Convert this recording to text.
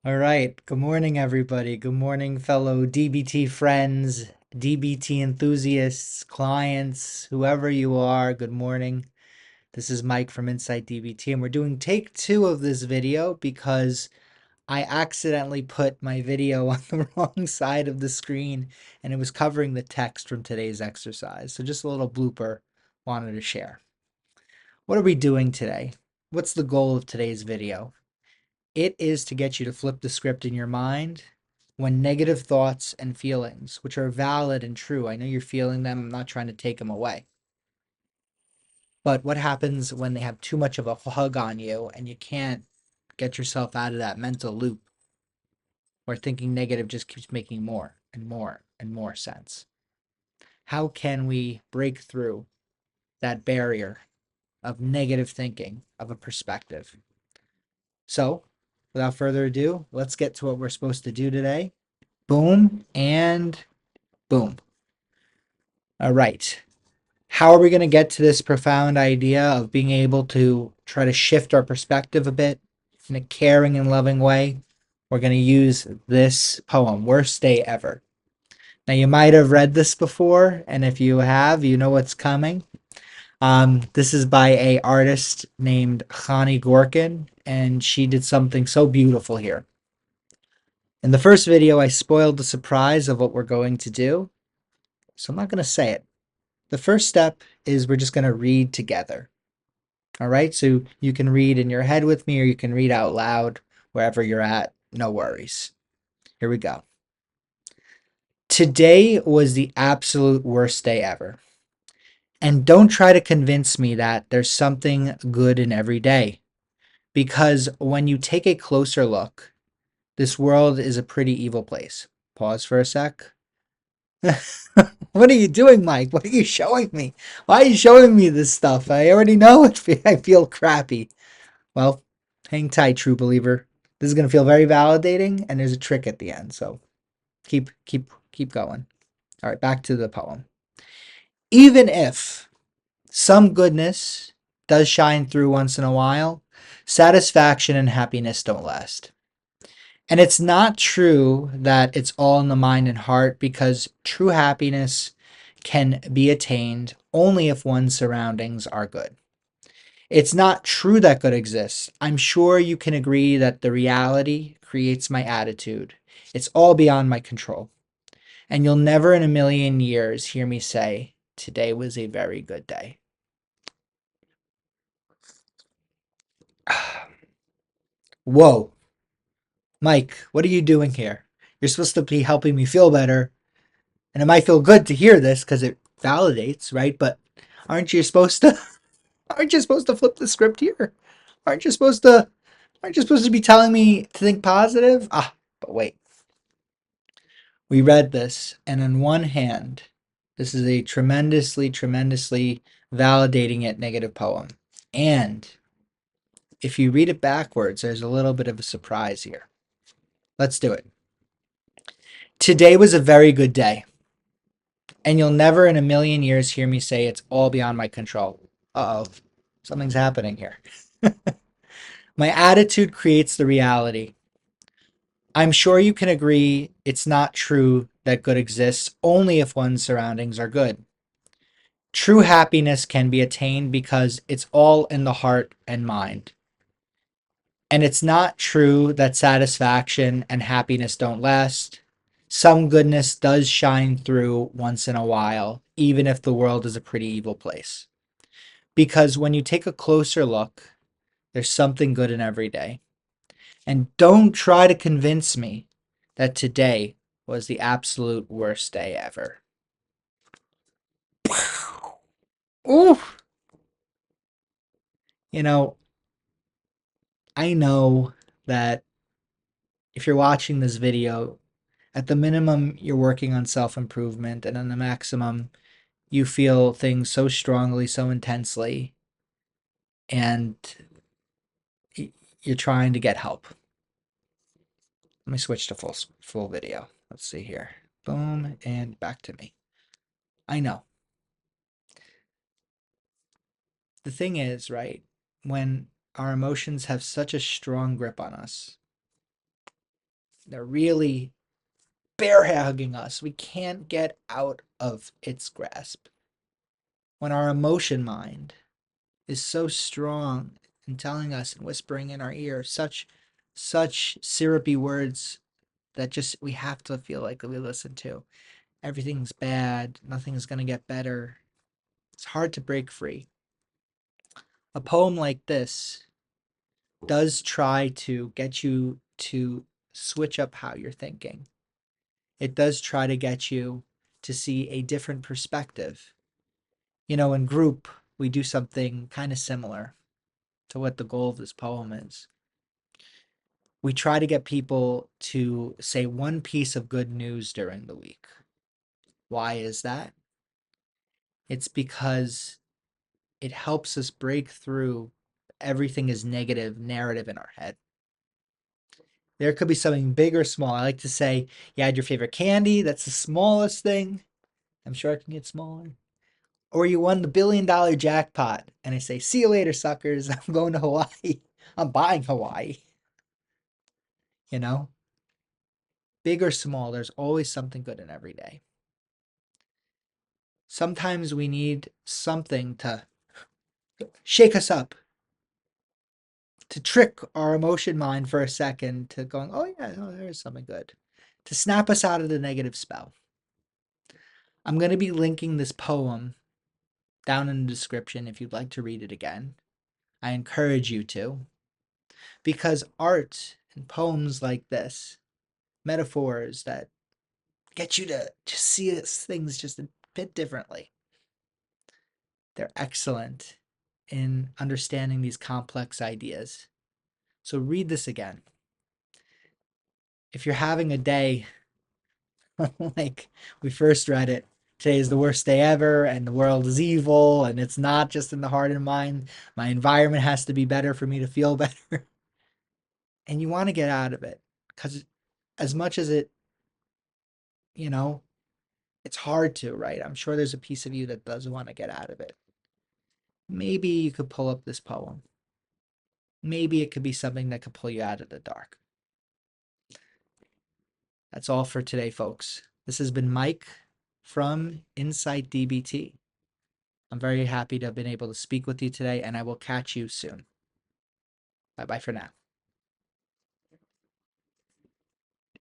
All right. Good morning, everybody. Good morning, fellow DBT friends, DBT enthusiasts, clients, whoever you are. Good morning. This is Mike from Insight DBT, and we're doing take two of this video because I accidentally put my video on the wrong side of the screen and it was covering the text from today's exercise. So just a little blooper wanted to share. What are we doing today? What's the goal of today's video? It is to get you to flip the script in your mind when negative thoughts and feelings, which are valid and true, I know you're feeling them, I'm not trying to take them away. But what happens when they have too much of a hug on you and you can't get yourself out of that mental loop where thinking negative just keeps making more and more and more sense? How can we break through that barrier of negative thinking, of a perspective? So, without further ado, let's get to what we're supposed to do today. Boom and boom. All right. How are we going to get to this profound idea of being able to try to shift our perspective a bit in a caring and loving way? We're going to use this poem, Worst Day Ever. Now, you might have read this before, and if you have, you know what's coming. This is by a artist named Chanie Gorkin, and she did something so beautiful here. In the first video, I spoiled the surprise of what we're going to do, so I'm not going to say it. The first step is we're just going to read together. All right, so you can read in your head with me or you can read out loud wherever you're at. No worries. Here we go. Today was the absolute worst day ever. And don't try to convince me that there's something good in every day. Because when you take a closer look, this world is a pretty evil place. Pause for a sec. What are you doing, Mike? What are you showing me? Why are you showing me this stuff? I already know it. I feel crappy. Well, hang tight, true believer. This is going to feel very validating, and there's a trick at the end. So keep going. All right, back to the poem. Even if some goodness does shine through once in a while, satisfaction and happiness don't last. And it's not true that it's all in the mind and heart, because true happiness can be attained only if one's surroundings are good. It's not true that good exists. I'm sure you can agree that the reality creates my attitude. It's all beyond my control. And you'll never in a million years hear me say, today was a very good day. Whoa, Mike, what are you doing here? You're supposed to be helping me feel better. And it might feel good to hear this because it validates, right? But aren't you supposed to aren't you supposed to flip the script here? Aren't you supposed to aren't you supposed to be telling me to think positive? But wait. We read this, and on one hand, this is a tremendously validating yet negative poem. And if you read it backwards, there's a little bit of a surprise here. Let's do it. Today was a very good day, and you'll never in a million years hear me say it's all beyond my control. Uh-oh, something's happening here. My attitude creates the reality. I'm sure you can agree it's not true that good exists only if one's surroundings are good. True happiness can be attained because it's all in the heart and mind. And it's not true that satisfaction and happiness don't last. Some goodness does shine through once in a while, even if the world is a pretty evil place. Because when you take a closer look, there's something good in every day. And don't try to convince me that today was the absolute worst day ever. Ooh, you know, I know that if you're watching this video, at the minimum, you're working on self-improvement, and on the maximum, you feel things so strongly, so intensely, and you're trying to get help. Let me switch to full video. Let's see here. Boom, and back to me. I know. The thing is, right, when our emotions have such a strong grip on us, They're really bear hugging us. We can't get out of its grasp. When our emotion mind is so strong and telling us and whispering in our ear such syrupy words that just we have to feel like we listen to. Everything's bad, nothing's going to get better. It's hard to break free. A poem like this does try to get you to switch up how you're thinking. It does try to get you to see a different perspective. In group, we do something kind of similar to what the goal of this poem is. We try to get people to say one piece of good news during the week. Why is that? It's because it helps us break through everything is negative narrative in our head. There could be something big or small. I like to say, you had your favorite candy. That's the smallest thing. I'm sure it can get smaller. Or you won the $1 billion jackpot. And I say, see you later, suckers. I'm going to Hawaii. I'm buying Hawaii. Big or small, there's always something good in every day. Sometimes we need something to shake us up, to trick our emotion mind for a second to going, oh yeah, there's something good, to snap us out of the negative spell. I'm going to be linking this poem down in the description if you'd like to read it again. I encourage you to, because art and poems like this, metaphors that get you to just see things just a bit differently, they're excellent in understanding these complex ideas. So read this again. If you're having a day like we first read it, today is the worst day ever and the world is evil and it's not just in the heart and mind, my environment has to be better for me to feel better. And you want to get out of it because as much as you know, it's hard to, right? I'm sure there's a piece of you that doesn't want to get out of it. Maybe you could pull up this poem. Maybe it could be something that could pull you out of the dark. That's all for today, folks. This has been Mike from Insight DBT. I'm very happy to have been able to speak with you today, and I will catch you soon. Bye-bye for now.